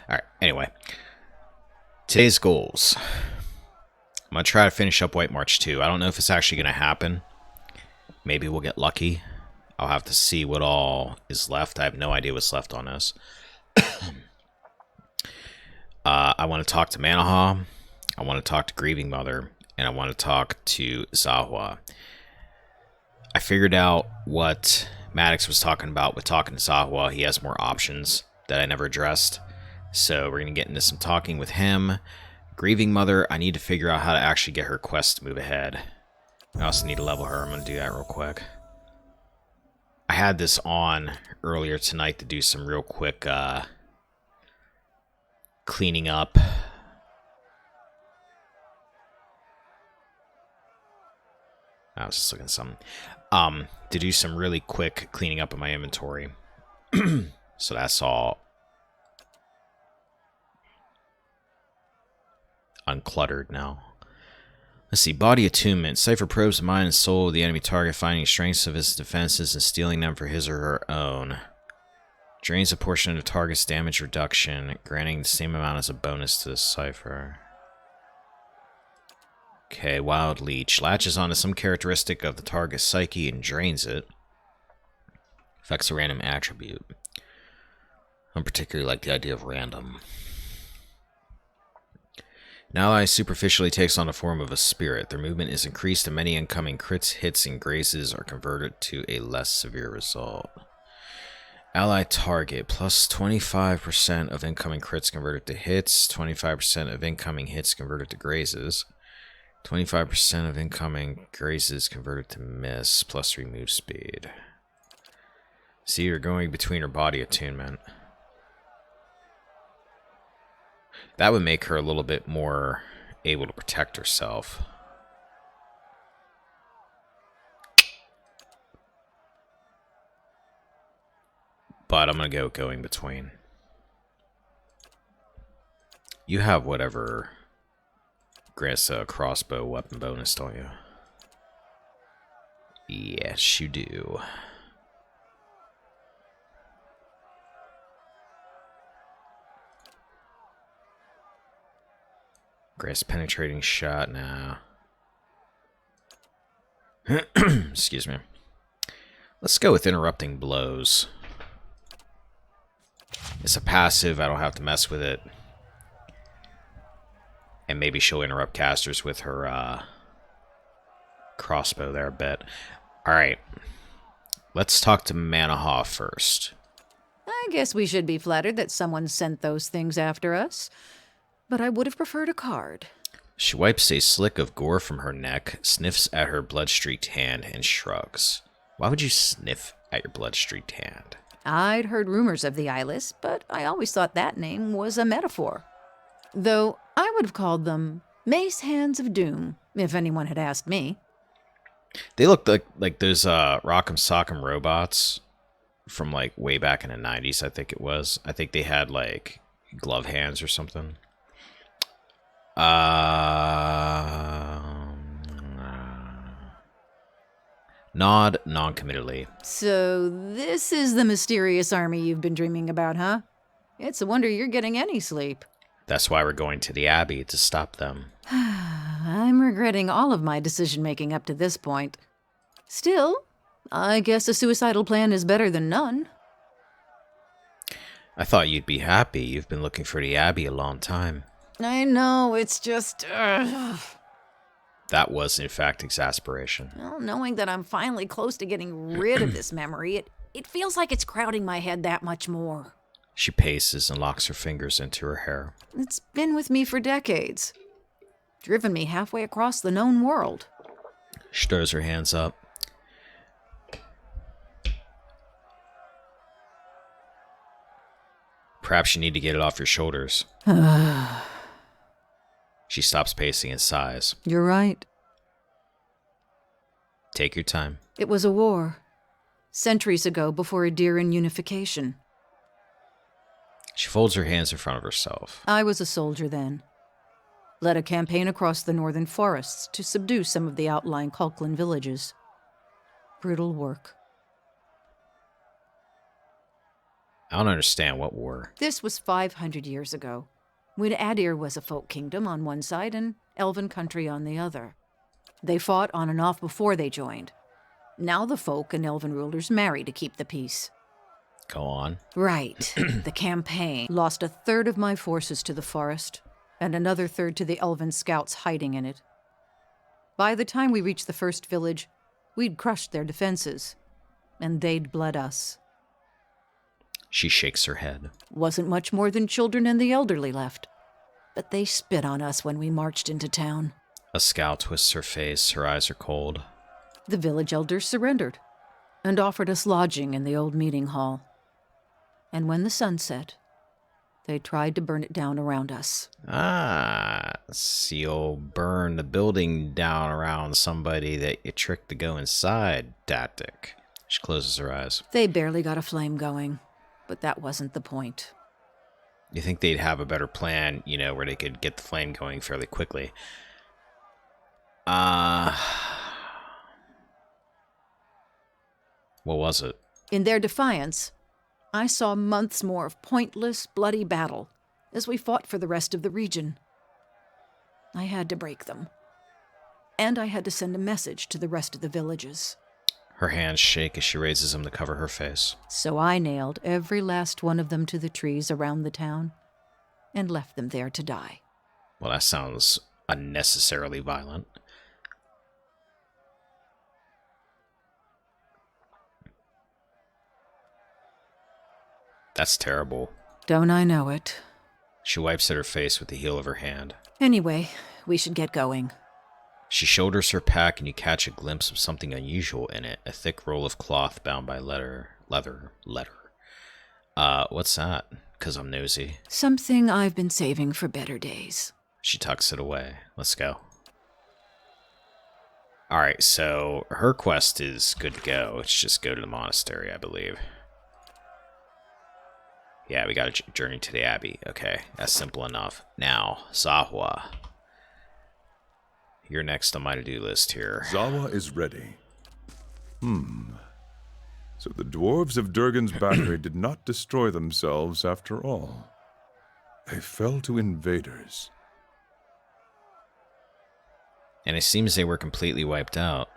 Alright, anyway. Today's goals. I'm going to try to finish up White March 2. I don't know if it's actually going to happen. Maybe we'll get lucky. I'll have to see what all is left. I have no idea what's left on this. I want to talk to Manaha. I want to talk to Grieving Mother. And I want to talk to Zahua. I figured out what Maddox was talking about with talking to Zahua. He has more options that I never addressed. So we're going to get into some talking with him. Grieving Mother, I need to figure out how to actually get her quest to move ahead. I also need to level her. I'm going to do that real quick. I had this on earlier tonight to do some real quick cleaning up. I was just looking at something. To do some really quick cleaning up of my inventory. So that's all uncluttered now. Let's see. Body attunement. Cypher probes the mind and soul of the enemy target, finding strengths of his defenses and stealing them for his or her own. Drains a portion of the target's damage reduction, granting the same amount as a bonus to the Cypher. Okay, Wild Leech. Latches onto some characteristic of the target's psyche and drains it. Affects a random attribute. I don't particularly like the idea of random. An ally superficially takes on the form of a spirit. Their movement is increased and many incoming crits, hits, and grazes are converted to a less severe result. Ally target, plus 25% of incoming crits converted to hits, 25% of incoming hits converted to grazes, 25% of incoming grazes converted to miss, plus remove speed. See, you're going between her body attunement. That would make her a little bit more able to protect herself. But I'm going to go going between. You have whatever grants a crossbow weapon bonus, don't you? Yes, you do. Grants penetrating shot now. Excuse me. Let's go with interrupting blows. It's a passive. I don't have to mess with it. And maybe she'll interrupt casters with her crossbow there a bit. Alright. Let's talk to Manaha first. I guess we should be flattered that someone sent those things after us. But I would have preferred a card. She wipes a slick of gore from her neck, sniffs at her blood-streaked hand, and shrugs. Why would you sniff at your blood-streaked hand? I'd heard rumors of the eyeless, but I always thought that name was a metaphor. Though I would have called them Mace Hands of Doom, if anyone had asked me. They look like those Rock'em Sock'em robots from like way back in the 90s, I think it was. I think they had like glove hands or something. Nod non-committally. So this is the mysterious army you've been dreaming about, huh? It's a wonder you're getting any sleep. That's why we're going to the Abbey, to stop them. I'm regretting all of my decision-making up to this point. Still, I guess a suicidal plan is better than none. I thought you'd be happy. You've been looking for the Abbey a long time. I know, it's just... That was, in fact, exasperation. Well, knowing that I'm finally close to getting rid of this memory, it feels like it's crowding my head that much more. She paces and locks her fingers into her hair. It's been with me for decades. Driven me halfway across the known world. She throws her hands up. Perhaps you need to get it off your shoulders. She stops pacing and sighs. You're right. Take your time. It was a war. Centuries ago, before Adiran unification. She folds her hands in front of herself. I was a soldier then. Led a campaign across the northern forests to subdue some of the outlying Kulklan villages. Brutal work. I don't understand what war. This was 500 years ago, when Adir was a folk kingdom on one side and elven country on the other. They fought on and off before they joined. Now the folk and elven rulers marry to keep the peace. Go on. Right. The campaign lost a third of my forces to the forest, and another third to the elven scouts hiding in it. By the time we reached the first village, we'd crushed their defenses, and they'd bled us. She shakes her head. Wasn't much more than children and the elderly left, but they spit on us when we marched into town. A scout twists her face, her eyes are cold. The village elders surrendered and offered us lodging in the old meeting hall. And when the sun set, they tried to burn it down around us. Ah, so you'll burn the building down around somebody that you tricked to go inside tactic. She closes her eyes. They barely got a flame going, but that wasn't the point. You think they'd have a better plan, where they could get the flame going fairly quickly. What was it? In their defiance, I saw months more of pointless, bloody battle as we fought for the rest of the region. I had to break them. And I had to send a message to the rest of the villages. Her hands shake as she raises them to cover her face. So I nailed every last one of them to the trees around the town and left them there to die. Well, that sounds unnecessarily violent. That's terrible. Don't I know it? She wipes at her face with the heel of her hand. Anyway, we should get going. She shoulders her pack and you catch a glimpse of something unusual in it. A thick roll of cloth bound by leather. What's that? 'Cause I'm nosy. Something I've been saving for better days. She tucks it away. Let's go. Alright, so her quest is good to go. It's just go to the monastery, I believe. Yeah, we got a journey to the Abbey. Okay, that's simple enough. Now, Zahwa. You're next on my to-do list here. Zawa is ready. So the dwarves of Durgan's battery did not destroy themselves after all. They fell to invaders. And it seems they were completely wiped out.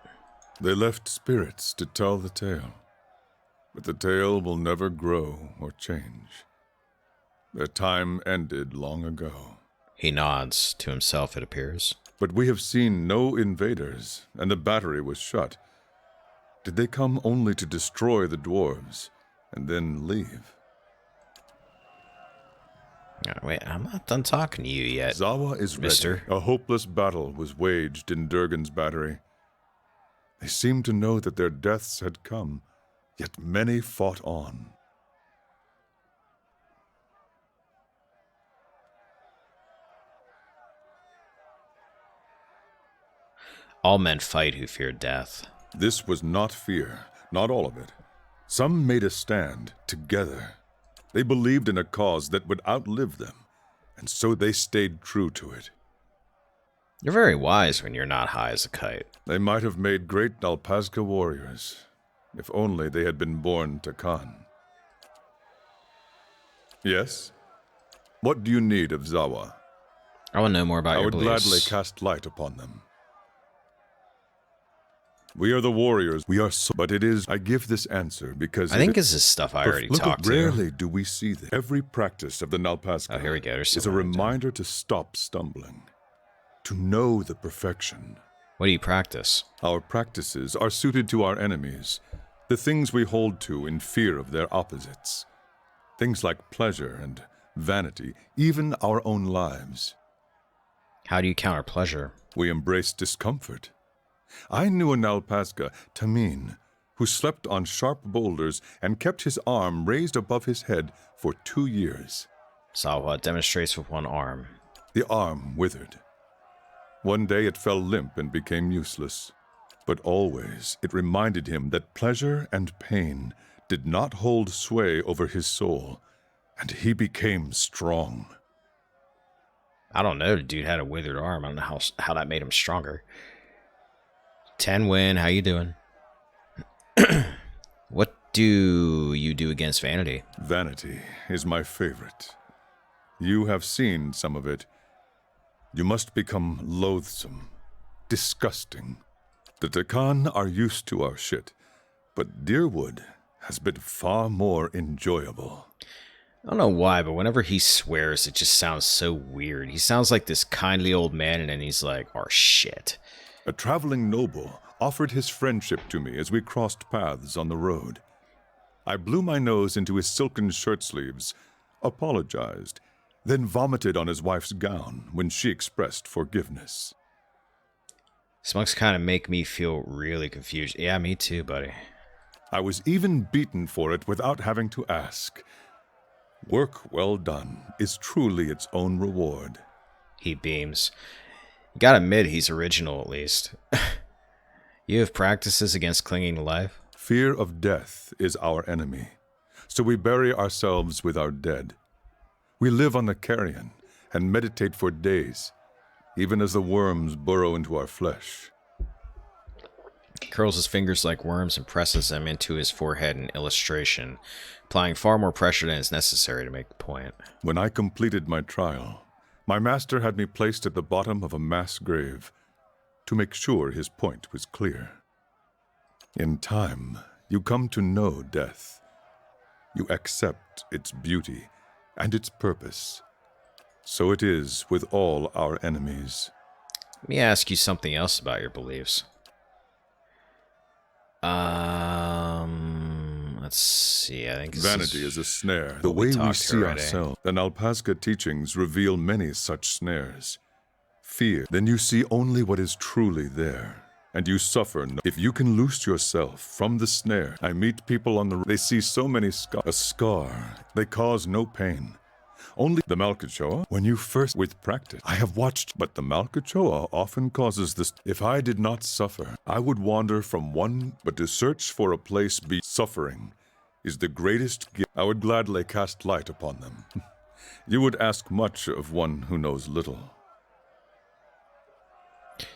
They left spirits to tell the tale. But the tale will never grow or change. Their time ended long ago. He nods to himself, it appears. But we have seen no invaders, and the battery was shut. Did they come only to destroy the dwarves, and then leave? Wait, I'm not done talking to you yet. Zawa is ready. Mister. A hopeless battle was waged in Durgan's battery. They seemed to know that their deaths had come, yet many fought on. All men fight who fear death. This was not fear, not all of it. Some made a stand, together. They believed in a cause that would outlive them, and so they stayed true to it. You're very wise when you're not high as a kite. They might have made great Nalpazka warriors, if only they had been born to Khan. Yes? What do you need of Zawa? I want to know more about I your would beliefs. gladly cast light upon them. We are the warriors. We are so... But it is... I give this answer because... I think this is stuff I already talked to. Rarely do we see this. Every practice of the Nalpazka Oh, here we go. There's is a some right there. reminder to stop stumbling, to know the perfection. What do you practice? Our practices are suited to our enemies, the things we hold to in fear of their opposites. Things like pleasure and vanity, even our own lives. How do you counter pleasure? We embrace discomfort. I knew a Nalpazka, Tamin, who slept on sharp boulders and kept his arm raised above his head for 2 years. Zahwa demonstrates with one arm. The arm withered. One day it fell limp and became useless. But always it reminded him that pleasure and pain did not hold sway over his soul, and he became strong. I don't know. The dude had a withered arm. I don't know how that made him stronger. 10 win. How you doing? What do you do against vanity? Vanity is my favorite. You have seen some of it. You must become loathsome, disgusting. The Dakan are used to our shit, but Deerwood has been far more enjoyable. I don't know why, but whenever he swears, it just sounds so weird. He sounds like this kindly old man, and then he's like, "Oh shit." A traveling noble offered his friendship to me as we crossed paths on the road. I blew my nose into his silken shirt sleeves, apologized, then vomited on his wife's gown when she expressed forgiveness. Smugs kind of make me feel really confused. Yeah, me too, buddy. I was even beaten for it without having to ask. Work well done is truly its own reward. He beams. You gotta admit, he's original at least. You have practices against clinging to life? Fear of death is our enemy, so we bury ourselves with our dead. We live on the carrion and meditate for days, even as the worms burrow into our flesh. He curls his fingers like worms and presses them into his forehead in illustration, applying far more pressure than is necessary to make the point. When I completed my trial, my master had me placed at the bottom of a mass grave to make sure his point was clear. In time, you come to know death. You accept its beauty and its purpose. So it is with all our enemies. Let me ask you something else about your beliefs. Let's see. I think vanity is a snare. The way we see ourselves. The Nalpazka teachings reveal many such snares. Fear. Then you see only what is truly there, and you suffer. If you can loose yourself from the snare, I meet people on the. They see so many scars. A scar. They cause no pain. Only the Malkachoa, when you first with practice. I have watched, but the Malkachoa often causes this. If I did not suffer, I would wander from one, but to search for a place be suffering is the greatest gift. I would gladly cast light upon them. You would ask much of one who knows little.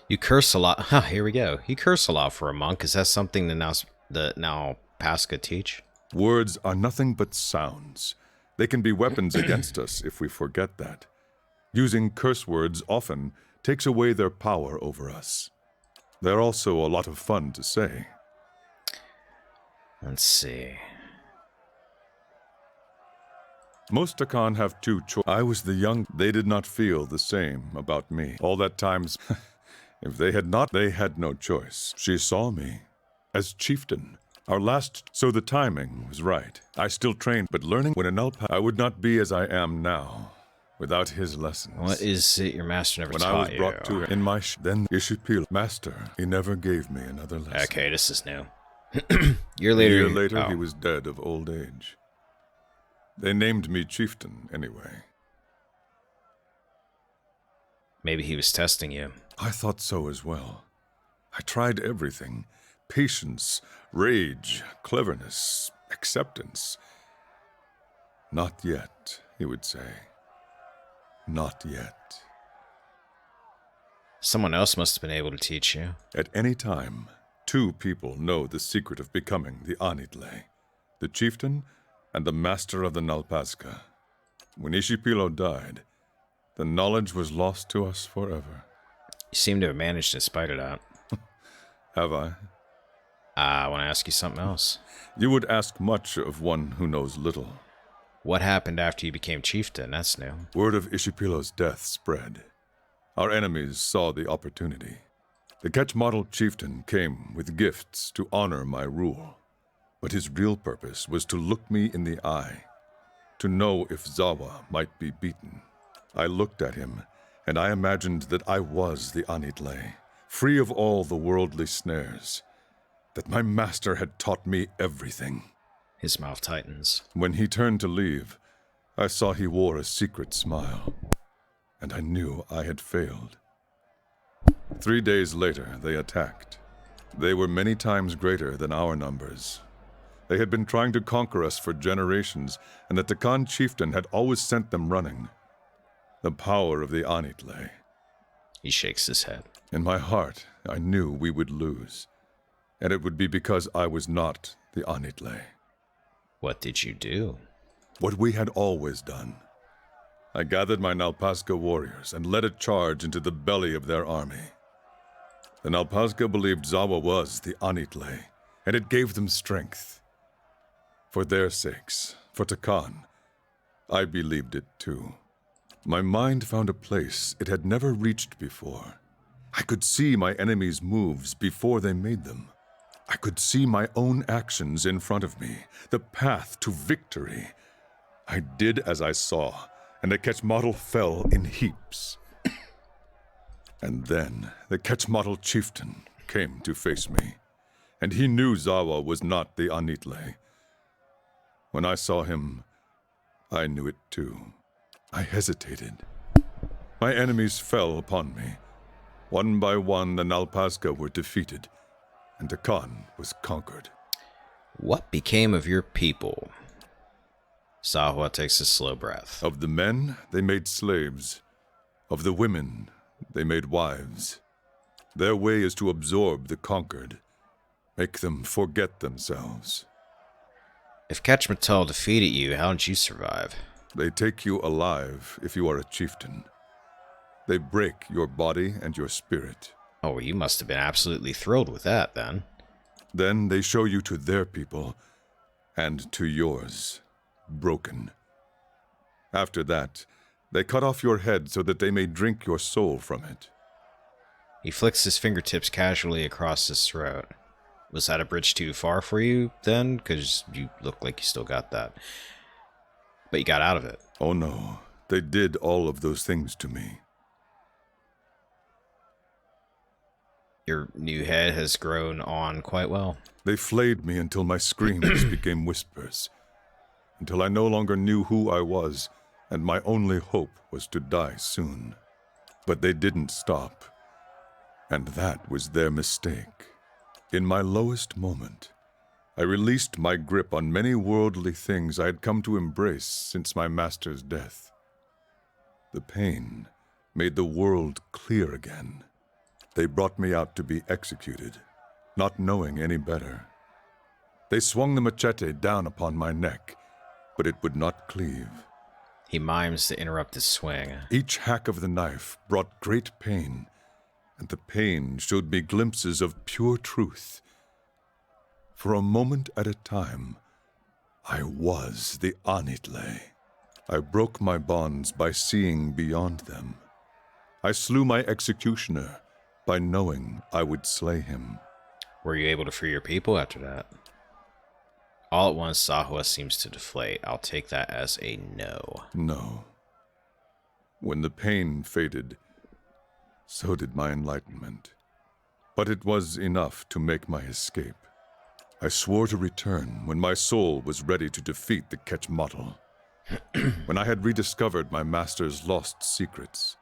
You curse a lot. Huh, here we go. You curse a lot for a monk. Is that something the Nalpazka teach? Words are nothing but sounds. They can be weapons against us if we forget that. Using curse words often takes away their power over us. They're also a lot of fun to say. Let's see. Most Dakan have two choices. I was the young. They did not feel the same about me. All that times, if they had not, they had no choice. She saw me as chieftain. Our last, so the timing was right. I still trained, but learning when an Alpa, I would not be as I am now without his lessons. What is it your master never when taught I was you? brought to him in my then Ishipil master, he never gave me another lesson. Okay, this is new. A year later, he was dead of old age. They named me chieftain anyway. Maybe he was testing you. I thought so as well. I tried everything. Patience, rage, cleverness, acceptance. Not yet, he would say. Not yet. Someone else must have been able to teach you. At any time, two people know the secret of becoming the Anitle, the chieftain and the master of the Nalpazka. When Ishipilo died, the knowledge was lost to us forever. You seem to have managed in spite of that. Have I? I want to ask you something else. You would ask much of one who knows little. What happened after you became chieftain? That's new. Word of Ishipilo's death spread. Our enemies saw the opportunity. The Ketch-model chieftain came with gifts to honor my rule. But his real purpose was to look me in the eye, to know if Zawa might be beaten. I looked at him, and I imagined that I was the Anitle, free of all the worldly snares, that my master had taught me everything. His mouth tightens. When he turned to leave, I saw he wore a secret smile, and I knew I had failed. 3 days later, they attacked. They were many times greater than our numbers. They had been trying to conquer us for generations, and the Dakan chieftain had always sent them running. The power of the Anitle. He shakes his head. In my heart, I knew we would lose, and it would be because I was not the Anitle. What did you do? What we had always done. I gathered my Nalpazga warriors and led a charge into the belly of their army. The Nalpazga believed Zawa was the Anitle, and it gave them strength. For their sakes, for Takan, I believed it too. My mind found a place it had never reached before. I could see my enemies' moves before they made them. I could see my own actions in front of me, the path to victory. I did as I saw, and the Quechmatl fell in heaps. And then the Quechmatl chieftain came to face me, and he knew Zawa was not the Anitle. When I saw him, I knew it too. I hesitated. My enemies fell upon me. One by one, the Nalpazga were defeated, and Takan was conquered. What became of your people? Zawa takes a slow breath. Of the men, they made slaves. Of the women, they made wives. Their way is to absorb the conquered, make them forget themselves. If Quechmatl defeated you, how did you survive? They take you alive if you are a chieftain. They break your body and your spirit. Oh, well, you must have been absolutely thrilled with that, then. Then they show you to their people, and to yours, broken. After that, they cut off your head so that they may drink your soul from it. He flicks his fingertips casually across his throat. Was that a bridge too far for you, then? Because you look like you still got that. But you got out of it. Oh no, they did all of those things to me. Your new head has grown on quite well. They flayed me until my screams became whispers, until I no longer knew who I was, and my only hope was to die soon. But they didn't stop, and that was their mistake. In my lowest moment, I released my grip on many worldly things I had come to embrace since my master's death. The pain made the world clear again. They brought me out to be executed, not knowing any better. They swung the machete down upon my neck, but it would not cleave. He mimes to interrupt his swing. Each hack of the knife brought great pain, and the pain showed me glimpses of pure truth. For a moment at a time, I was the Anitle. I broke my bonds by seeing beyond them. I slew my executioner by knowing I would slay him. Were you able to free your people after that? All at once, Zawa seems to deflate. I'll take that as a no. No. When the pain faded, so did my enlightenment. But it was enough to make my escape. I swore to return when my soul was ready to defeat the Quechmatl. When I had rediscovered my master's lost secrets.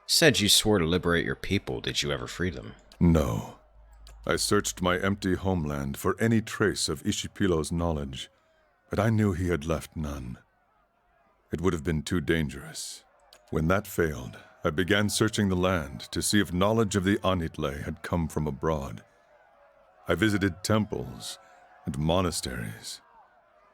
Said you swore to liberate your people. Did you ever free them? No. I searched my empty homeland for any trace of Ishipilo's knowledge, but I knew he had left none. It would have been too dangerous. When that failed, I began searching the land to see if knowledge of the Anitle had come from abroad. I visited temples and monasteries.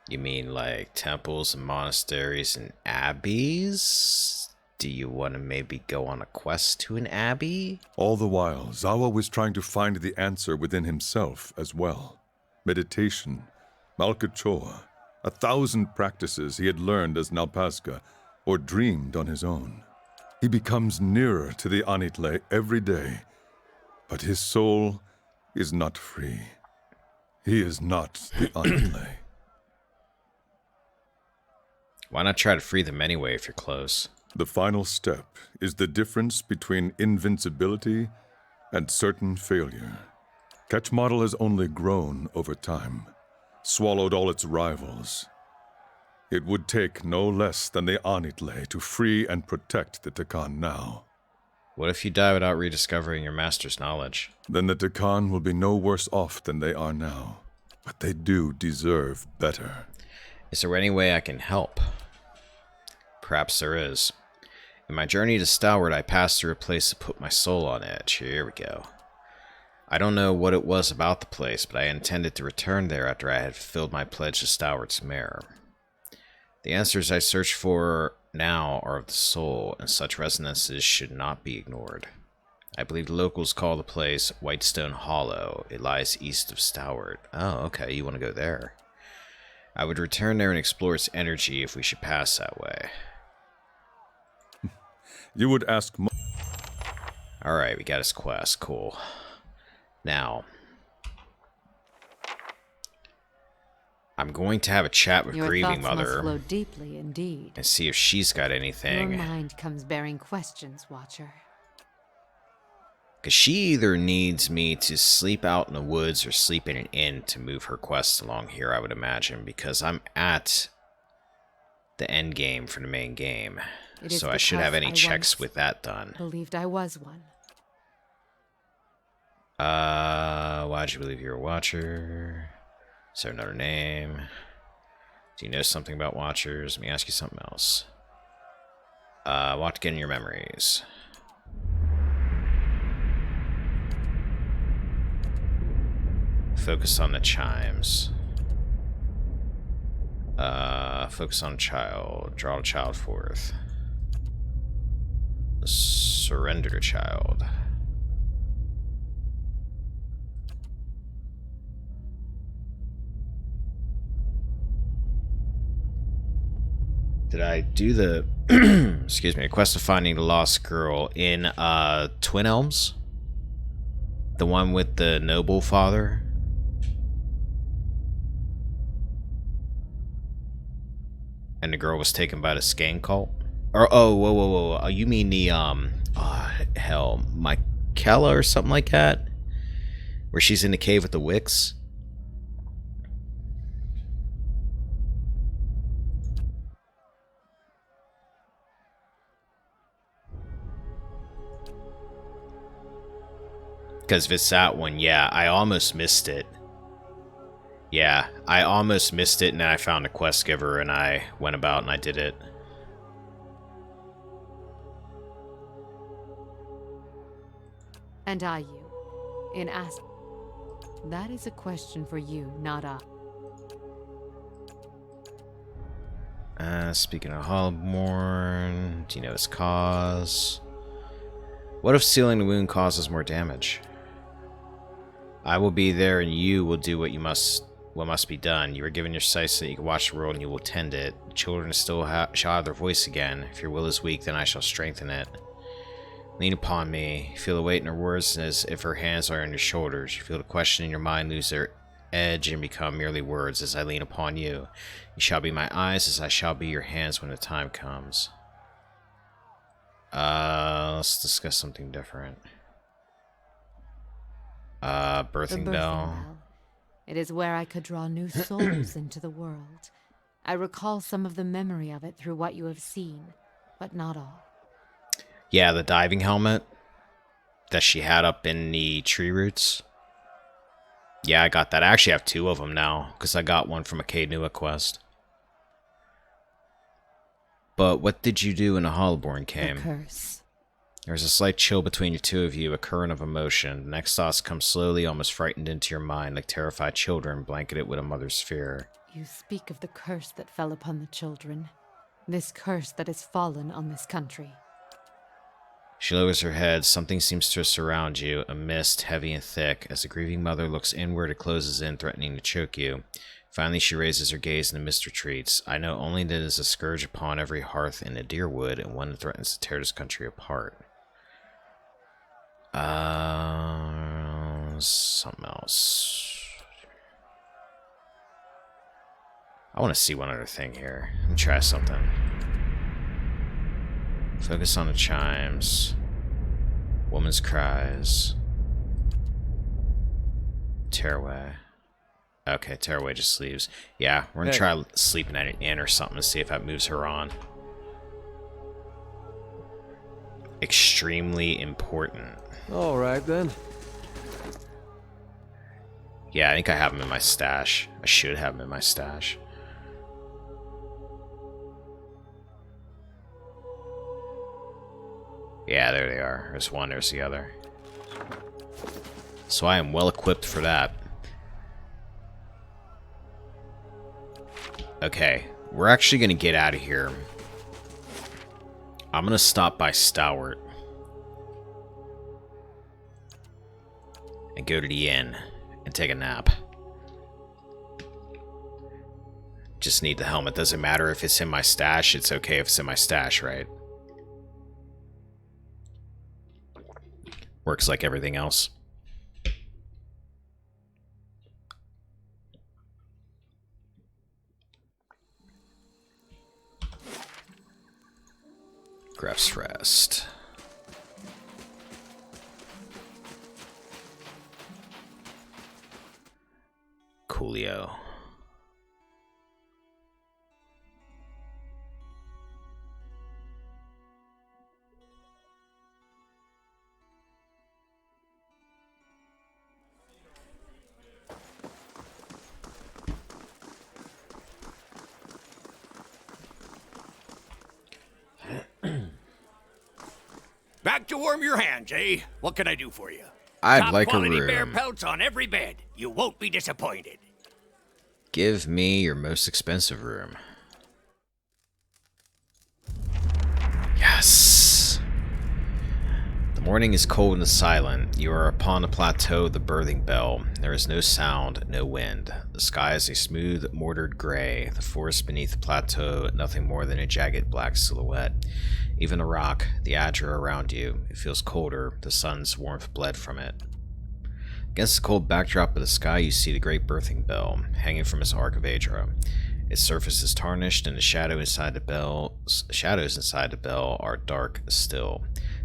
You mean like temples and monasteries and abbeys? Do you want to maybe go on a quest to an abbey? All the while, Zawa was trying to find the answer within himself as well. Meditation, Malkachoa, 1,000 practices he had learned as Nalpazga or dreamed on his own. He becomes nearer to the Anitle every day, but his soul is not free. He is not the Anitle. Why not try to free them anyway if you're close? The final step is the difference between invincibility and certain failure. Quechmatl has only grown over time, swallowed all its rivals. It would take no less than the Anitle to free and protect the Takan now. What if you die without rediscovering your master's knowledge? Then the Takan will be no worse off than they are now. But they do deserve better. Is there any way I can help? Perhaps there is. In my journey to Stalwart, I passed through a place to put my soul on edge. Here we go. I don't know what it was about the place, but I intended to return there after I had fulfilled my pledge to Stourt's mare. The answers I search for now are of the soul, and such resonances should not be ignored. I believe the locals call the place Whitestone Hollow. It lies east of Stourt. Oh, okay, you want to go there. I would return there and explore its energy if we should pass that way. You would ask... Alright, we got his quest. Cool. Now, I'm going to have a chat with Your Grieving thoughts Mother must flow deeply indeed. and see if she's got Your anything. mind comes bearing questions, Watcher. Because she either needs me to sleep out in the woods or sleep in an inn to move her quest along here, I would imagine, because I'm at the end game for the main game. It is So I should have because any I checks once with that done. Believed I was one. Why'd you believe you're a Watcher? Is there another name? Do you know something about Watchers? Let me ask you something else. What to get in your memories? Focus on the chimes. Focus on child. Draw the child forth. Surrender to child. Did I do the excuse me, quest of finding the lost girl in Twin Elms? The one with the noble father? And the girl was taken by the Skane cult? Or whoa. You mean the hell, Mycella or something like that? Where she's in the cave with the wicks? Because if it's that one, yeah, I almost missed it. Yeah, I almost missed it, and then I found a quest giver, and I went about and I did it. And are you? In ask. That is a question for you, not us. Speaking of Hollowborn, do you know its cause? What if sealing the wound causes more damage? I will be there, and you will do what must be done. You are given your sight so that you can watch the world, and you will tend it. Children still shall have their voice again. If your will is weak, then I shall strengthen it. Lean upon me. You feel the weight in her words as if her hands are on your shoulders. You feel the question in your mind lose their edge and become merely words as I lean upon you. You shall be my eyes as I shall be your hands when the time comes. Let's discuss something different. Birthing Bell. It is where I could draw new souls into the world. I recall some of the memory of it through what you have seen, but not all. Yeah, the diving helmet that she had up in the tree roots. Yeah, I got that. I actually have 2 of them now, because I got one from a Cade Nua quest. But what did you do when the Hollowborn came? The curse. There's a slight chill between the two of you, a current of emotion. The next thoughts come slowly, almost frightened into your mind, like terrified children blanketed with a mother's fear. You speak of the curse that fell upon the children. This curse that has fallen on this country. She lowers her head. Something seems to surround you, a mist, heavy and thick. As the grieving mother looks inward, it closes in, threatening to choke you. Finally, she raises her gaze and the mist retreats. I know only that it is a scourge upon every hearth in the Deerwood, and one that threatens to tear this country apart. Something else. I want to see one other thing here. Let me try something. Focus on the chimes. Woman's cries. Tearaway. Okay, Tearaway just leaves. Yeah, we're gonna try sleeping at an inn or something to see if that moves her on. Extremely important. Alright then. Yeah, I think I have them in my stash. I should have them in my stash. Yeah, there they are. There's one, there's the other. So I am well equipped for that. Okay, we're actually going to get out of here. I'm going to stop by Stalwart and go to the inn and take a nap. Just need the helmet. Doesn't matter if it's in my stash. It's okay if it's in my stash, right? Works like everything else. Graf's Rest. Coolio. Back to warm your hands, eh? What can I do for you? I'd Top like a quality bear room. pelts on every bed. You won't be disappointed. Give me your most expensive room. Yes. The morning is cold and silent. You are upon the plateau of the Birthing Bell. There is no sound, no wind. The sky is a smooth, mortared gray. The forest beneath the plateau, nothing more than a jagged black silhouette. Even the rock, the azure around you, it feels colder. The sun's warmth bled from it. Against the cold backdrop of the sky, you see the great Birthing Bell, hanging from its arc of Adra. Its surface is tarnished, and the shadows inside the bell are dark still.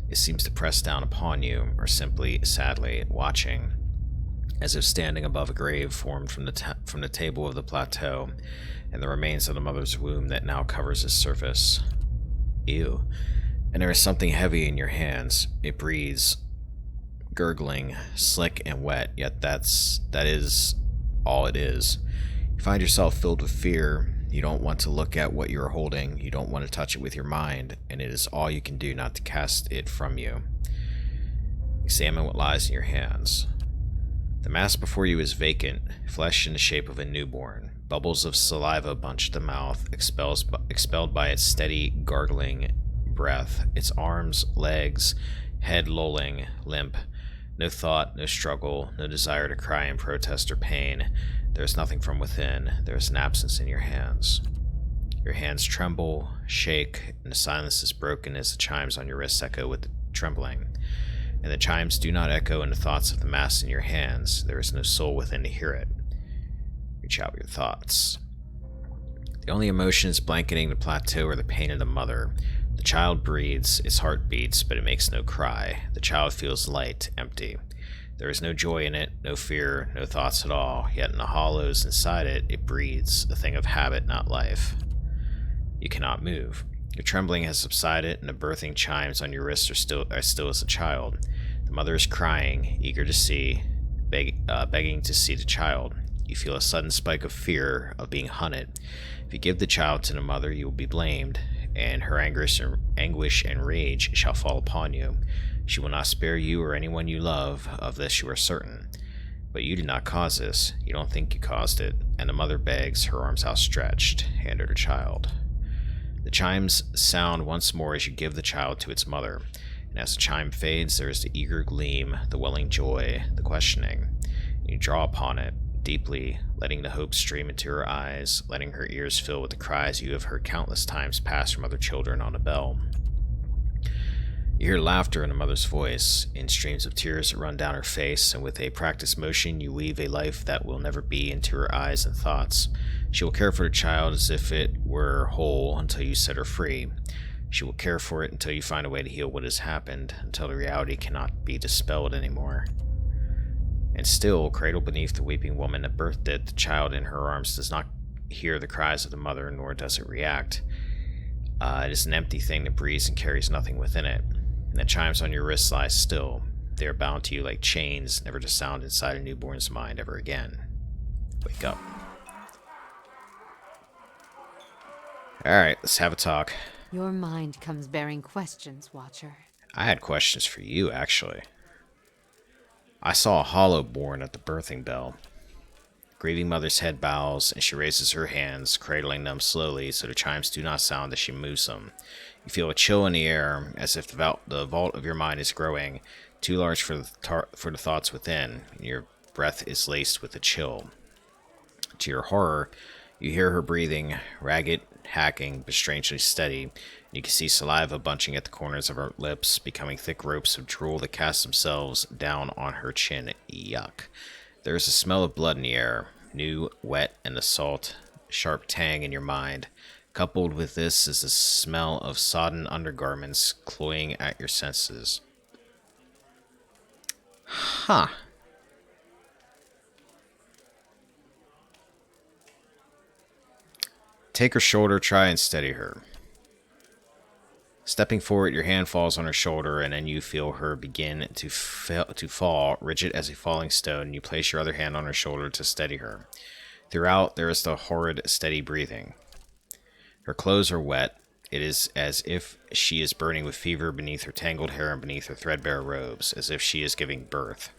It seems to press down upon you, or simply, sadly, watching, as if standing above a grave formed from the table of the plateau, and the remains of the mother's womb that now covers its surface. Ew. And there is something heavy in your hands. It breathes, gurgling, slick and wet, yet that is all it is. You find yourself filled with fear. You don't want to look at what you are holding. You don't want to touch it with your mind, and it is all you can do not to cast it from you. Examine what lies in your hands. The mass before you is vacant, flesh in the shape of a newborn. Bubbles of saliva bunch the mouth, expelled by its steady, gargling breath. Its arms, legs, head lolling, limp. No thought, no struggle, no desire to cry in protest or pain. There is nothing from within. There is an absence in your hands. Your hands tremble, shake, and the silence is broken as the chimes on your wrists echo with the trembling. And the chimes do not echo in the thoughts of the mass in your hands. There is no soul within to hear it. Reach out with your thoughts. The only emotions blanketing the plateau are the pain of the mother. The child breathes, its heart beats, but it makes no cry. The child feels light, empty. There is no joy in it, no fear, no thoughts at all, yet in the hollows inside it, it breathes, a thing of habit, not life. You cannot move. Your trembling has subsided, and the birthing chimes on your wrists are still as a child. The mother is crying, eager to see, begging to see the child. You feel a sudden spike of fear of being hunted. If you give the child to the mother, you will be blamed, and her anguish and rage shall fall upon you. She will not spare you or anyone you love, of this you are certain. But you did not cause this. You don't think you caused it, and the mother begs, her arms outstretched. Hand her the child. The chimes sound once more as you give the child to its mother, and as the chime fades, there is the eager gleam, the welling joy, the questioning. You draw upon it deeply, letting the hope stream into her eyes, letting her ears fill with the cries you have heard countless times pass from other children on a bell. You hear laughter in the mother's voice, in streams of tears that run down her face, and with a practiced motion you weave a life that will never be into her eyes and thoughts. She will care for the child as if it were whole until you set her free. She will care for it until you find a way to heal what has happened, until the reality cannot be dispelled anymore. And still, cradled beneath the weeping woman that birthed it, the child in her arms does not hear the cries of the mother, nor does it react. It is an empty thing that breathes and carries nothing within it. And the chimes on your wrists lie still. They are bound to you like chains, never to sound inside a newborn's mind ever again. Wake up. Alright, let's have a talk. Your mind comes bearing questions, Watcher. I had questions for you, actually. I saw a hollow born at the birthing bell. Grieving Mother's head bows, and she raises her hands, cradling them slowly so the chimes do not sound as she moves them. You feel a chill in the air, as if the vault of your mind is growing, too large for the thoughts within, and your breath is laced with a chill. To your horror, you hear her breathing, ragged, hacking, but strangely steady. You can see saliva bunching at the corners of her lips, becoming thick ropes of drool that cast themselves down on her chin. Yuck. There is a smell of blood in the air, new, wet, and the salt, sharp tang in your mind. Coupled with this is the smell of sodden undergarments cloying at your senses. Huh. Take her shoulder, try and steady her. Stepping forward, your hand falls on her shoulder, and then you feel her begin to fall, rigid as a falling stone. You place your other hand on her shoulder to steady her. Throughout, there is the horrid, steady breathing. Her clothes are wet. It is as if she is burning with fever beneath her tangled hair and beneath her threadbare robes, as if she is giving birth.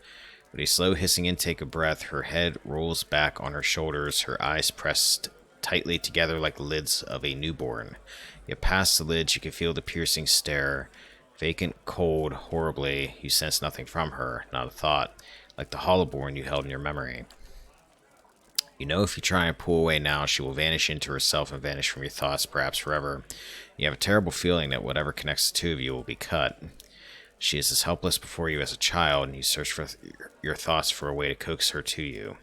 With a slow, hissing intake of breath, her head rolls back on her shoulders, her eyes pressed tightly together like the lids of a newborn. Yet past the lids, you can feel the piercing stare. Vacant, cold, horribly, you sense nothing from her, not a thought, like the Hollowborn you held in your memory. You know if you try and pull away now, she will vanish into herself and vanish from your thoughts, perhaps forever. You have a terrible feeling that whatever connects the two of you will be cut. She is as helpless before you as a child, and you search for your thoughts for a way to coax her to you.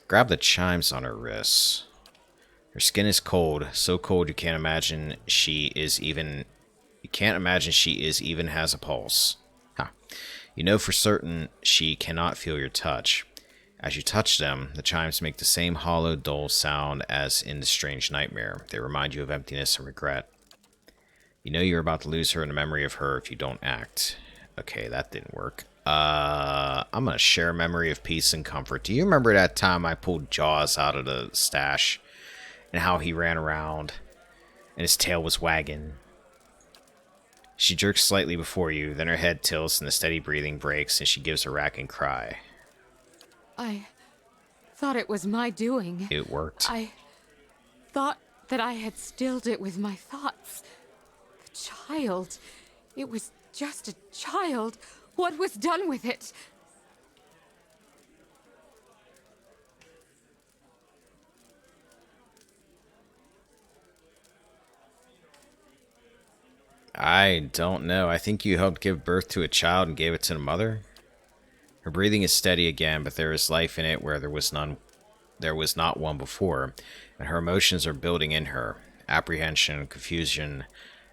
Grab the chimes on her wrists. Her skin is cold, so cold you can't imagine she is even has a pulse. Huh. You know for certain she cannot feel your touch. As you touch them, the chimes make the same hollow, dull sound as in the strange nightmare. They remind you of emptiness and regret. You know you're about to lose her and the memory of her if you don't act. Okay, that didn't work. I'm gonna share a memory of peace and comfort. Do you remember that time I pulled Jaws out of the stash and how he ran around and his tail was wagging? She jerks slightly before you, then her head tilts and the steady breathing breaks and she gives a racking cry. I thought it was my doing. It worked. I thought that I had stilled it with my thoughts. The child. It was just a child. What was done with it? I don't know. I think you helped give birth to a child and gave it to the mother. Her breathing is steady again, but there is life in it where there was not one before, and her emotions are building in her. Apprehension, confusion,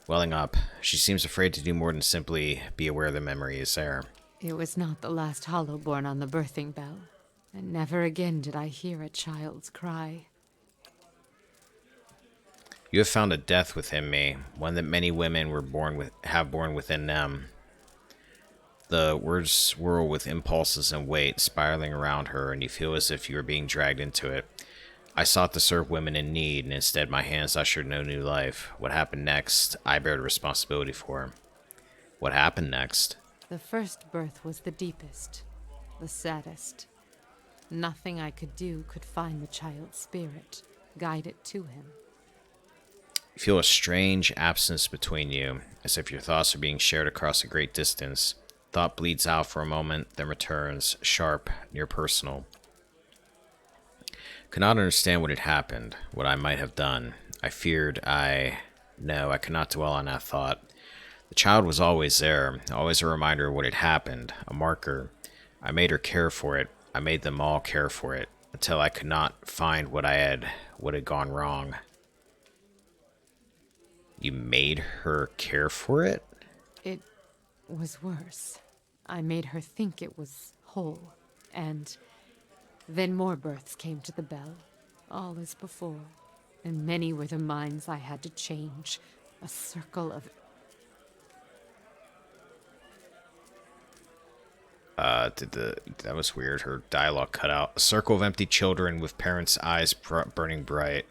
welling up. She seems afraid to do more than simply be aware the memory is there. It was not the last Hollowborn on the birthing bell, and never again did I hear a child's cry. You have found a death within me, one that many women have born within them. The words swirl with impulses and weight, spiraling around her, and you feel as if you are being dragged into it. I sought to serve women in need, and instead my hands ushered no new life. What happened next, I bear the responsibility for. What happened next? The first birth was the deepest, the saddest. Nothing I could do could find the child's spirit, guide it to him. You feel a strange absence between you, as if your thoughts are being shared across a great distance. Thought bleeds out for a moment, then returns, sharp, near personal. Could not understand what had happened, what I might have done. I could not dwell on that thought. The child was always there, always a reminder of what had happened, a marker. I made her care for it. I made them all care for it, until I could not find what had gone wrong. You made her care for it? It was worse. I made her think it was whole, and then more births came to the bell, all as before, and many were the minds I had to change, a circle of... That was weird. Her dialogue cut out. A circle of empty children with parents' eyes burning bright.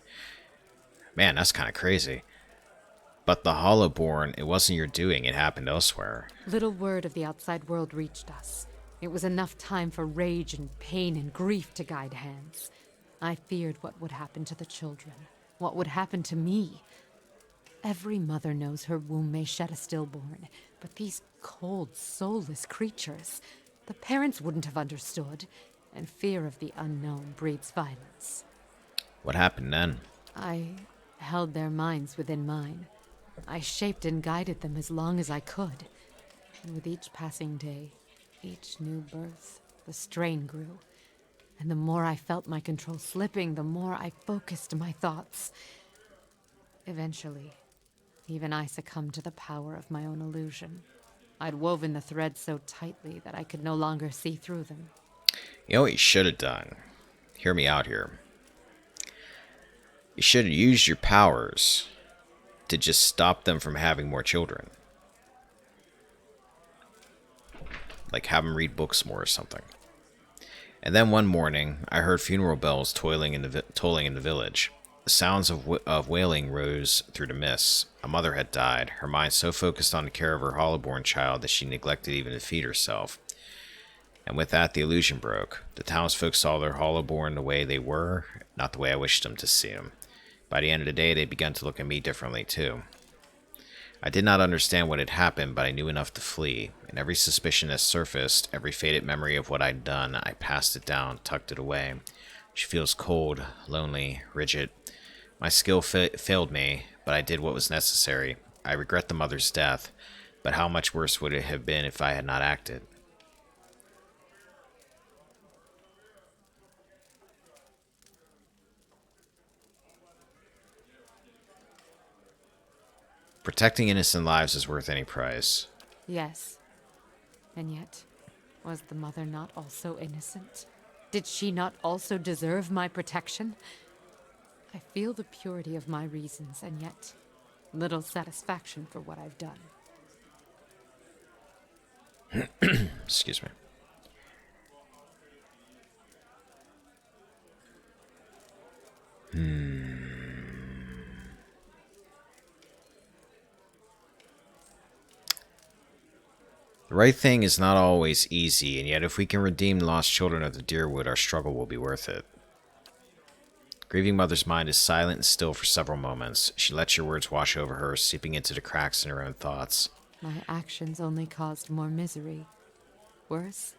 Man, that's kind of crazy. But the Hollowborn, it wasn't your doing, it happened elsewhere. Little word of the outside world reached us. It was enough time for rage and pain and grief to guide hands. I feared what would happen to the children, what would happen to me. Every mother knows her womb may shed a stillborn, but these cold, soulless creatures, the parents wouldn't have understood, and fear of the unknown breeds violence. What happened then? I held their minds within mine. I shaped and guided them as long as I could. And with each passing day, each new birth, the strain grew. And the more I felt my control slipping, the more I focused my thoughts. Eventually, even I succumbed to the power of my own illusion. I'd woven the threads so tightly that I could no longer see through them. You know what you should have done? Hear me out here. You should have used your powers to just stop them from having more children. Like have them read books more or something. And then one morning, I heard funeral bells tolling in the village. The sounds of wailing rose through the mists. A mother had died, her mind so focused on the care of her Hollowborn child that she neglected even to feed herself. And with that, the illusion broke. The townsfolk saw their Hollowborn the way they were, not the way I wished them to see them. By the end of the day, they began to look at me differently, too. I did not understand what had happened, but I knew enough to flee. And every suspicion that surfaced, every faded memory of what I'd done, I passed it down, tucked it away. She feels cold, lonely, rigid. My skill failed me, but I did what was necessary. I regret the mother's death, but how much worse would it have been if I had not acted? Protecting innocent lives is worth any price. Yes. And yet, was the mother not also innocent? Did she not also deserve my protection? I feel the purity of my reasons, and yet little satisfaction for what I've done. Excuse me. The right thing is not always easy, and yet if we can redeem the lost children of the Deerwood, our struggle will be worth it. Grieving Mother's mind is silent and still for several moments. She lets your words wash over her, seeping into the cracks in her own thoughts. My actions only caused more misery. Worse,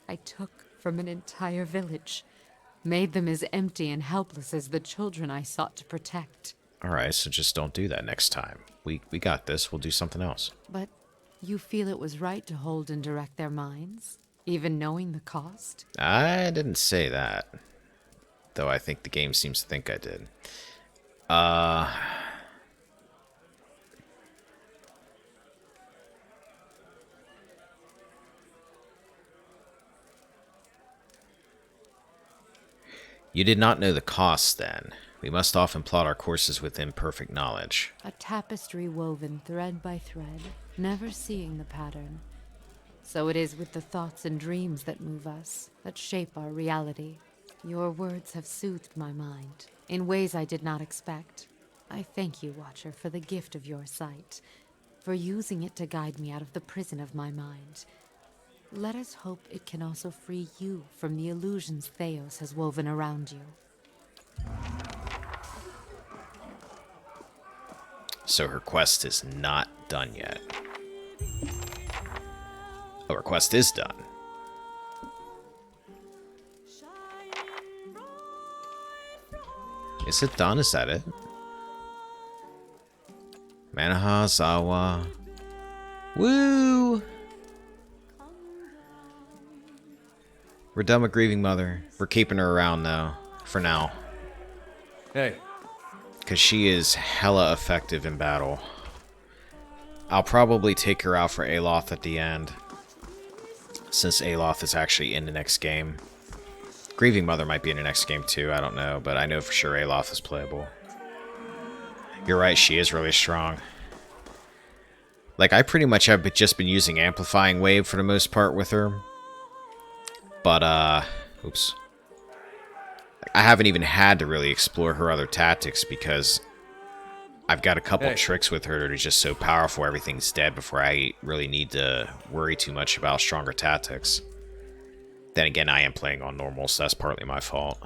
I took from an entire village, made them as empty and helpless as the children I sought to protect. Alright, so just don't do that next time. We got this. We'll do something else. But you feel it was right to hold and direct their minds, even knowing the cost? I didn't say that. Though I think the game seems to think I did. You did not know the costs then. We must often plot our courses with imperfect knowledge. A tapestry woven thread by thread, never seeing the pattern. So it is with the thoughts and dreams that move us, that shape our reality. Your words have soothed my mind, in ways I did not expect. I thank you, Watcher, for the gift of your sight, for using it to guide me out of the prison of my mind. Let us hope it can also free you from the illusions Theos has woven around you. So her quest is not done yet. Oh, her quest is done. Is it done? Is that it? Manaha, Zawa. Woo! We're done with Grieving Mother. We're keeping her around, though. For now. Hey. Because she is hella effective in battle. I'll probably take her out for Aloth at the end. Since Aloth is actually in the next game. Grieving Mother might be in the next game too, I don't know. But I know for sure Aloth is playable. You're right, she is really strong. Like, I pretty much have just been using Amplifying Wave for the most part with her. But, oops. I haven't even had to really explore her other tactics because I've got a couple Hey. tricks with her that are just so powerful everything's dead before I really need to worry too much about stronger tactics. Then again, I am playing on normal, so that's partly my fault.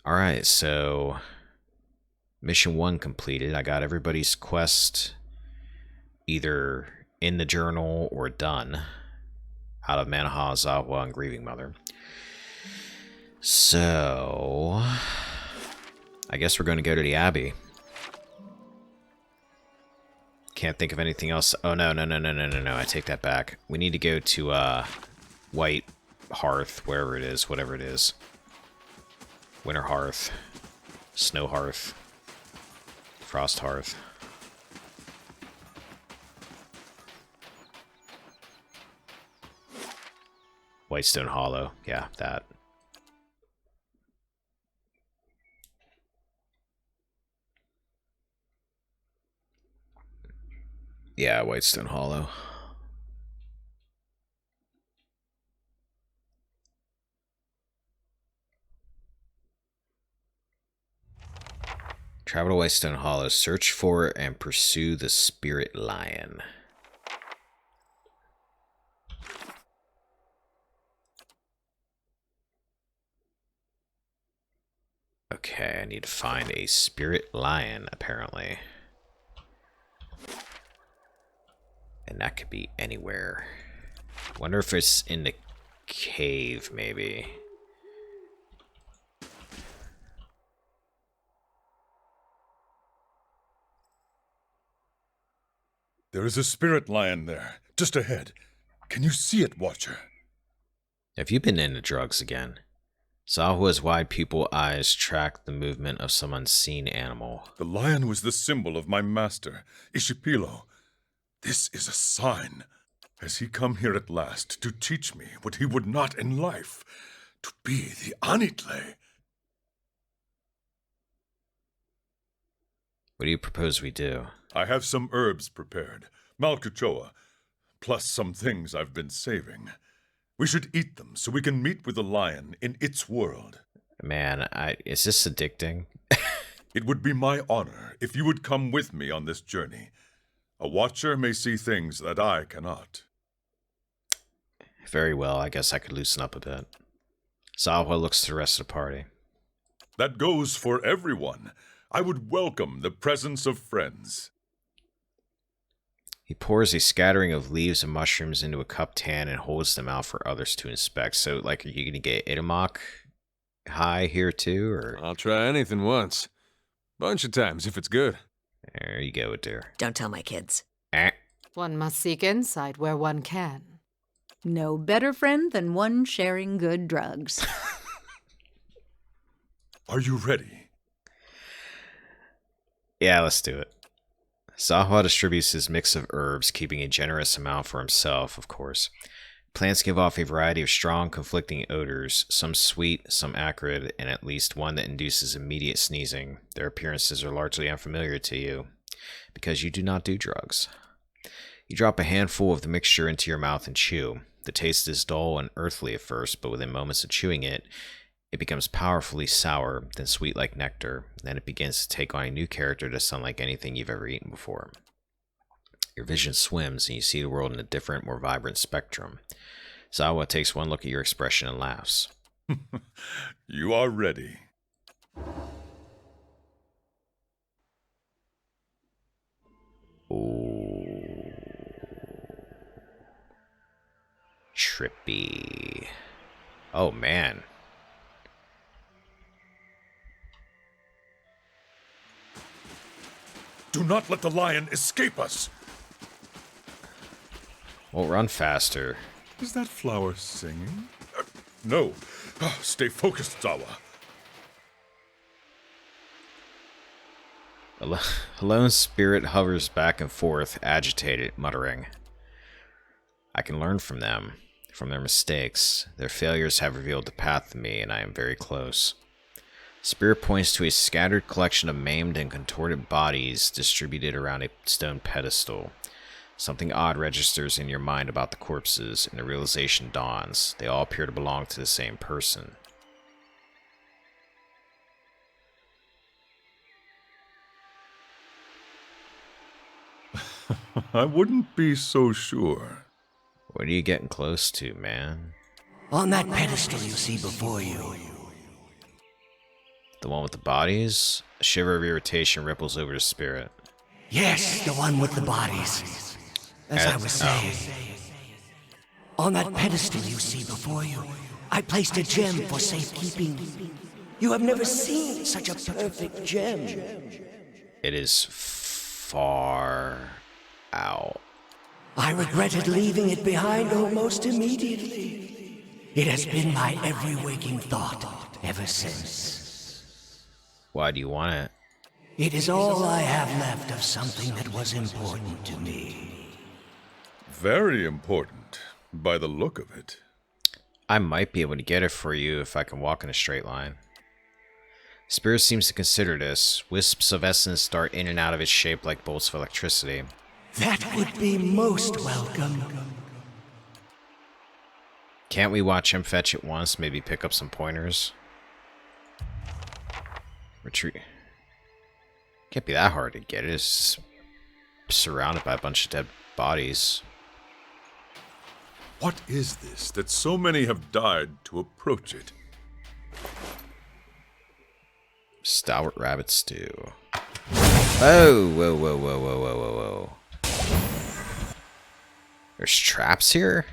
Alright, so mission 1 completed. I got everybody's quest either in the journal or done out of Manaha, Zahua, and Grieving Mother. So I guess we're going to go to the Abbey. Can't think of anything else. Oh, no. I take that back. We need to go to White Hearth, wherever it is, whatever it is. Winter Hearth. Snow Hearth. Frost Hearth. Whitestone Hollow. Yeah, that. Yeah, Whitestone Hollow. Travel to Whitestone Hollow. Search for and pursue the Spirit Lion. Okay, I need to find a Spirit Lion, apparently. And that could be anywhere. Wonder if it's in the cave, maybe. There is a spirit lion there, just ahead. Can you see it, Watcher? Have you been into drugs again? Zahua's wide pupil eyes tracked the movement of some unseen animal. The lion was the symbol of my master, Ishipilo. This is a sign. Has he come here at last to teach me what he would not in life? To be the Anitle? What do you propose we do? I have some herbs prepared, Malkachoa, plus some things I've been saving. We should eat them so we can meet with the lion in its world. Man, is this addicting? It would be my honor if you would come with me on this journey. A watcher may see things that I cannot. Very well, I guess I could loosen up a bit. Zahua looks to the rest of the party. That goes for everyone. I would welcome the presence of friends. He pours a scattering of leaves and mushrooms into a cupped hand and holds them out for others to inspect. So, like, are you going to get Itamok high here too, or? I'll try anything once. Bunch of times if it's good. There you go, dear. Don't tell my kids. Eh. One must seek insight where one can. No better friend than one sharing good drugs. Are you ready? Yeah, let's do it. Zahua distributes his mix of herbs, keeping a generous amount for himself, of course. Plants give off a variety of strong, conflicting odors, some sweet, some acrid, and at least one that induces immediate sneezing. Their appearances are largely unfamiliar to you, because you do not do drugs. You drop a handful of the mixture into your mouth and chew. The taste is dull and earthly at first, but within moments of chewing it, it becomes powerfully sour, then sweet like nectar. Then it begins to take on a new character that's unlike anything you've ever eaten before. Your vision swims, and you see the world in a different, more vibrant spectrum. Zahua takes one look at your expression and laughs. You are ready. Ooh. Trippy. Oh, man. Do not let the lion escape us. Well, run faster. Is that flower singing? No. Stay focused, Zawa. A lone spirit hovers back and forth, agitated, muttering. I can learn from them, from their mistakes. Their failures have revealed the path to me, and I am very close. Spirit points to a scattered collection of maimed and contorted bodies distributed around a stone pedestal. Something odd registers in your mind about the corpses, and the realization dawns. They all appear to belong to the same person. I wouldn't be so sure. What are you getting close to, man? On that pedestal you see before you. The one with the bodies? A shiver of irritation ripples over his spirit. Yes, the one with the bodies. As I was saying. On that pedestal you see before you, I placed a gem for safekeeping. You have never seen such a perfect gem. It is far out. I regretted leaving it behind almost immediately. It has been my every waking thought ever since. Why do you want it? It is all I have left of something that was important to me. Very important, by the look of it. I might be able to get it for you if I can walk in a straight line. Spirit seems to consider this. Wisps of essence dart in and out of its shape like bolts of electricity. That would be most welcome. Can't we watch him fetch it once, maybe pick up some pointers? Retreat. Can't be that hard to get. It's surrounded by a bunch of dead bodies. What is this that so many have died to approach it? Stalwart rabbit stew. Oh, whoa, whoa, whoa, whoa, whoa, whoa, whoa. There's traps here?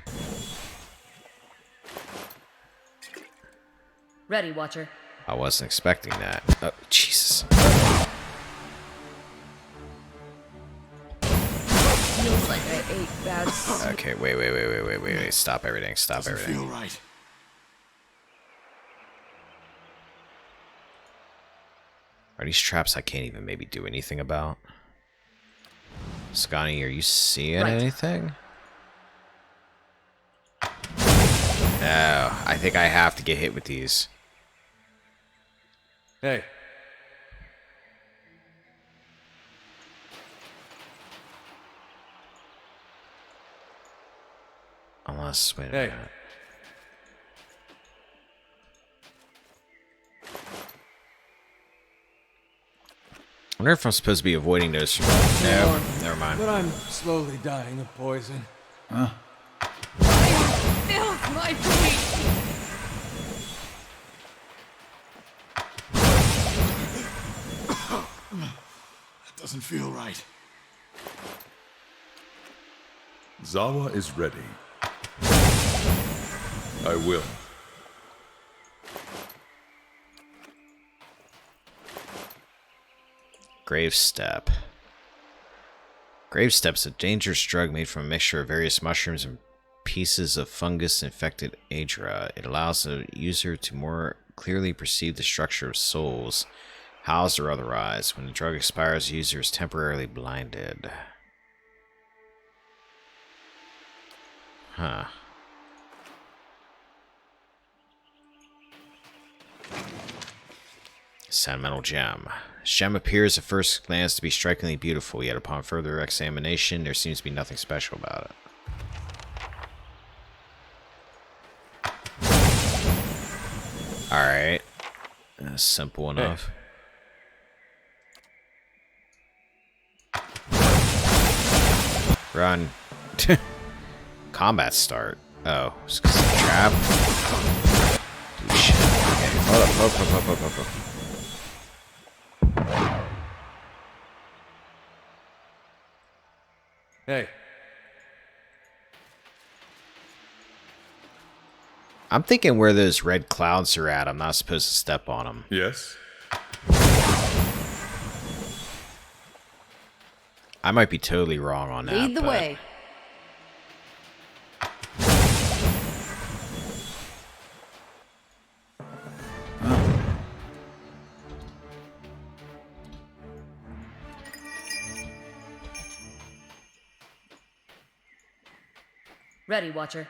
Ready, Watcher. I wasn't expecting that. Oh, Jesus. Feels like I ate bad. Okay, wait. Stop everything. Stop everything. Feel right. Are these traps I can't even maybe do anything about? Scotty, are you seeing Right. anything? No, I think I have to get hit with these. Hey, Unless, wait a Hey. minute. I wonder if I'm supposed to be avoiding those. No, never mind. but I'm slowly dying of poison. Fills my brain. That doesn't feel right. Zawa is ready. I will. Grave Step. Grave Step's a dangerous drug made from a mixture of various mushrooms and pieces of fungus-infected Adra. It allows the user to more clearly perceive the structure of souls, housed or otherwise. When the drug expires, the user is temporarily blinded. Huh. Sentimental Gem. This gem appears at first glance to be strikingly beautiful, yet upon further examination, there seems to be nothing special about it. Alright. That's simple enough. Run. Combat start. Oh, it's 'cause of the trap. Dude, shit. Okay, hold up. Hey, I'm thinking where those red clouds are at, I'm not supposed to step on them. Yes? I might be totally wrong on that. Lead the but- way. Ready, Watcher.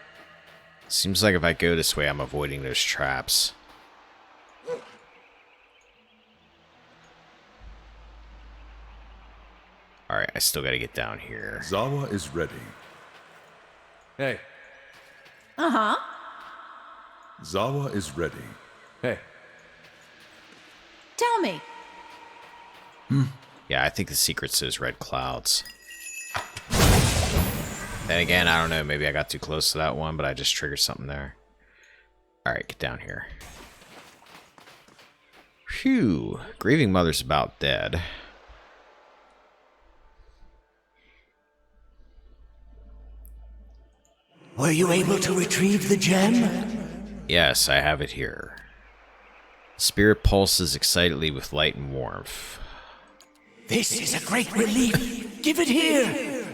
Seems like if I go this way, I'm avoiding those traps. Alright, I still gotta get down here. Zawa is ready. hey, Uh-huh. Zawa is ready. hey. Tell me. Yeah, I think the secret says red clouds. Then again, I don't know. Maybe I got too close to that one, but I just triggered something there. Alright, get down here. Phew. Grieving Mother's about dead. Were you able to retrieve the gem? Yes, I have it here. Spirit pulses excitedly with light and warmth. This is a great relief. Give it here.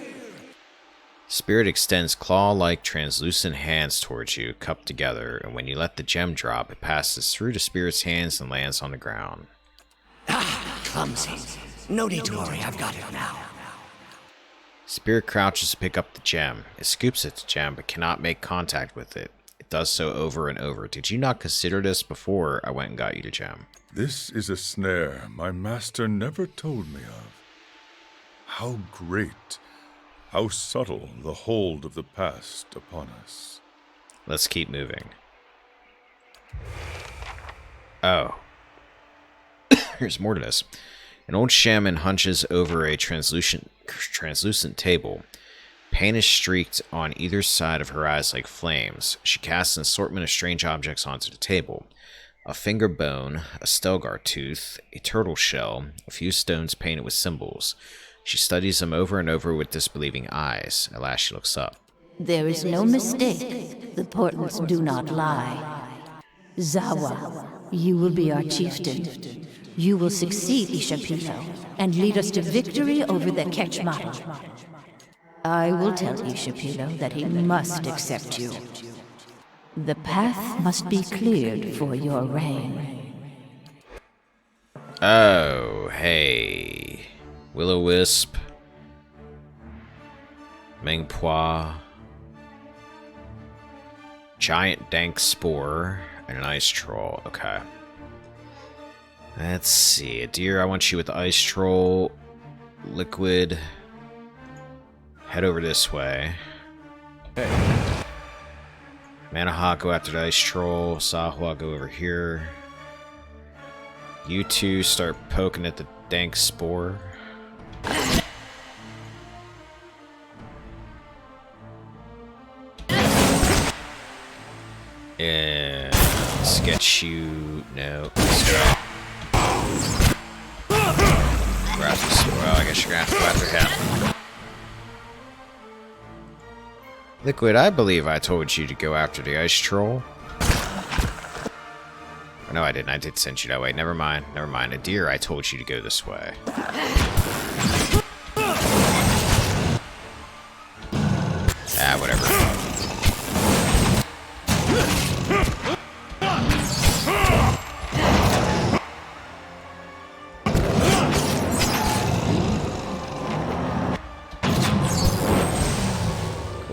Spirit extends claw-like translucent hands towards you, cupped together, and when you let the gem drop, it passes through the Spirit's hands and lands on the ground. Ah, clumsy. No need to worry, I've got it now. Spirit crouches to pick up the gem. It scoops at the gem, but cannot make contact with it. It does so over and over. Did you not consider this before I went and got you the gem? This is a snare my master never told me of. How great, how subtle the hold of the past upon us. Let's keep moving. Oh. Here's more to this. An old shaman hunches over a translucent table. Pain is streaked on either side of her eyes like flames. She casts an assortment of strange objects onto the table. A finger bone, a Stelgar tooth, a turtle shell, a few stones painted with symbols. She studies them over and over with disbelieving eyes. At last she looks up. There is no mistake. The portents do not lie. Zawa, you will be our chieftain. You will succeed Ishapilo and lead us to victory over the Ketchmata. I will tell Ishapilo that he must accept you. The path must be cleared for your reign. Oh, hey. Will-O-Wisp. Mengpua. Giant dank spore. And an ice troll. Okay. Let's see. Deer, I want you with the ice troll. Liquid. Head over this way. Hey. Manaha, go after the ice troll. Sahua, go over here. You two start poking at the dank spore. And sketch you. No. Well, I guess you're gonna have to go after him. Liquid, I believe I told you to go after the ice troll. No, I didn't. I did send you that way. Never mind. Never mind. A deer, I told you to go this way. Ah, whatever.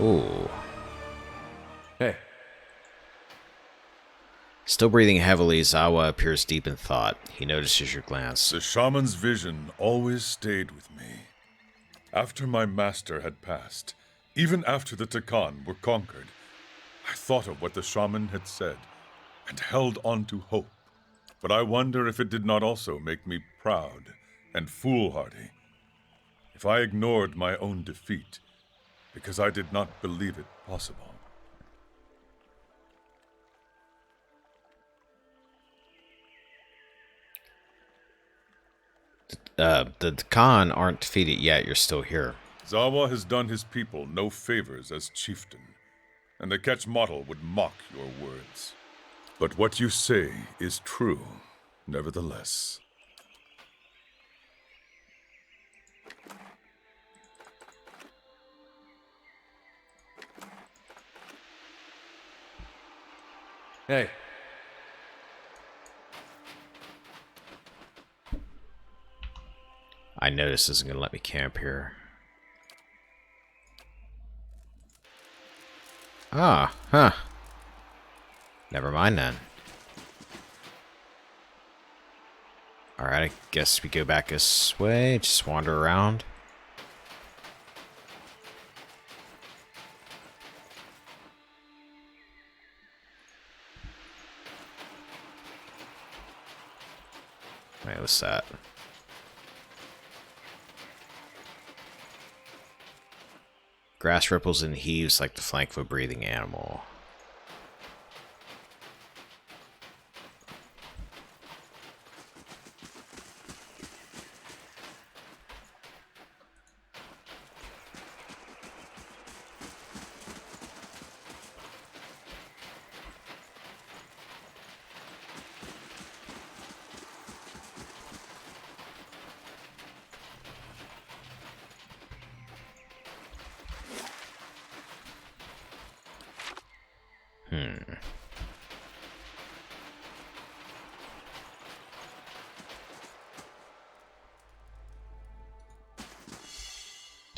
Ooh. Hey. Still breathing heavily, Zawa appears deep in thought. He notices your glance. The shaman's vision always stayed with me. After my master had passed, even after the Takan were conquered, I thought of what the shaman had said and held on to hope. But I wonder if it did not also make me proud and foolhardy. If I ignored my own defeat because I did not believe it possible. The Khan aren't defeated yet. You're still here. Zawa has done his people no favors as chieftain, and the Ketchmata would mock your words. But what you say is true, nevertheless. Hey. I know this isn't going to let me camp here. Ah, huh. Never mind then. Alright, I guess we go back this way. Just wander around. Wait, what's that? Grass ripples and heaves like the flank of a breathing animal.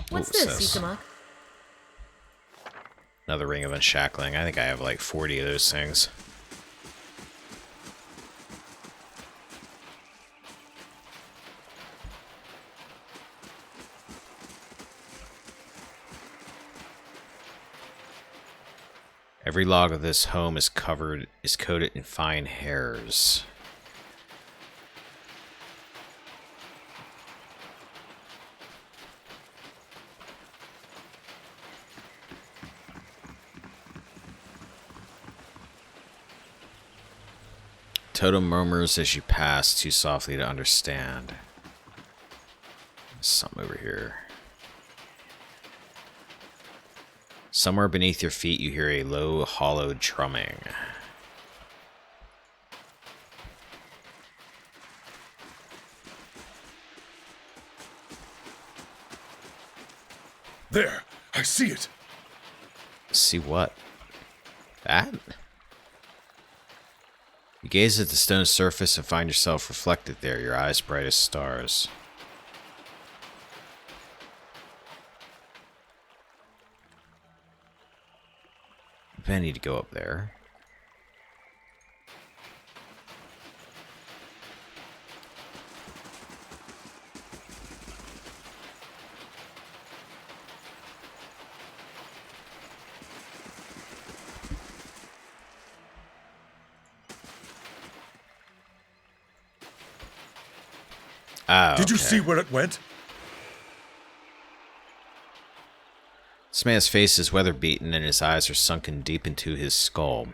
What's Ooh, this, sis. Isama? Another ring of unshackling. I think I have like 40 of those things. Every log of this home is coated in fine hairs. Totem murmurs as you pass, too softly to understand. Something over here. Somewhere beneath your feet you hear a low, hollow drumming. There! I see it! See what? That? You gaze at the stone surface and find yourself reflected there, your eyes bright as stars. I need to go up there. Oh, Did you okay. see where it went? This man's face is weather-beaten and his eyes are sunken deep into his skull.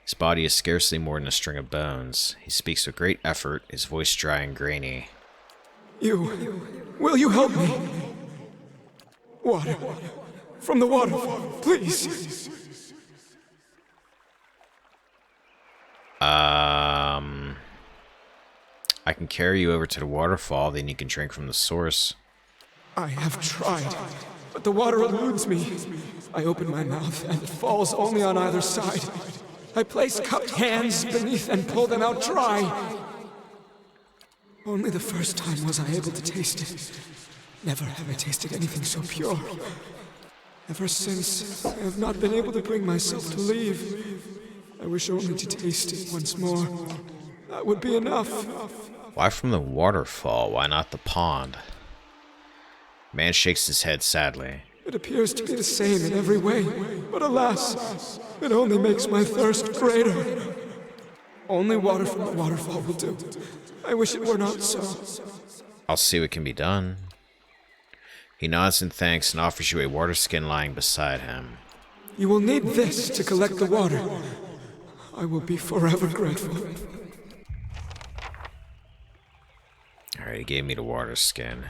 His body is scarcely more than a string of bones. He speaks with great effort, his voice dry and grainy. Will you help me? Water. From the waterfall, please. I can carry you over to the waterfall, then you can drink from the source. I have tried, but the water eludes me. I open my mouth, and it falls only on either side. I place cupped hands beneath and pull them out dry. Only the first time was I able to taste it. Never have I tasted anything so pure. Ever since, I have not been able to bring myself to leave. I wish only to taste it once more. That would be enough. Why from the waterfall? Why not the pond? Man shakes his head sadly. It appears to be the same in every way, but alas, it only makes my thirst greater. Only water from the waterfall will do. I wish it were not so. I'll see what can be done. He nods in thanks and offers you a water skin lying beside him. You will need this to collect the water. I will be forever grateful. Alright, he gave me the water skin.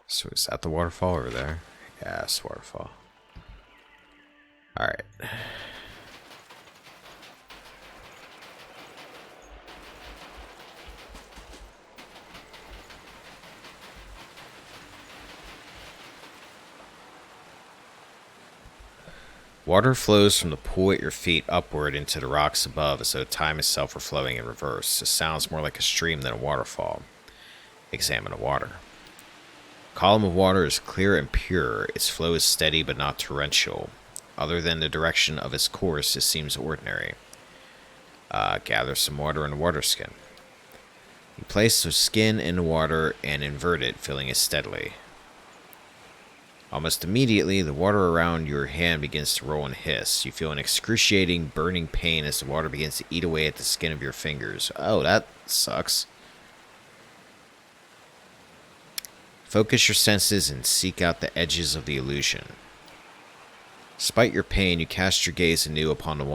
So is that the waterfall over there? Yeah, it's the waterfall. Alright. Water flows from the pool at your feet upward into the rocks above as though time itself were flowing in reverse. It sounds more like a stream than a waterfall. Examine the water. The column of water is clear and pure. Its flow is steady but not torrential. Other than the direction of its course, it seems ordinary. Gather some water in the water skin. You place the skin in the water and invert it, filling it steadily. Almost immediately, the water around your hand begins to roll and hiss. You feel an excruciating, burning pain as the water begins to eat away at the skin of your fingers. Oh, that sucks. Focus your senses and seek out the edges of the illusion. Despite your pain, you cast your gaze anew upon the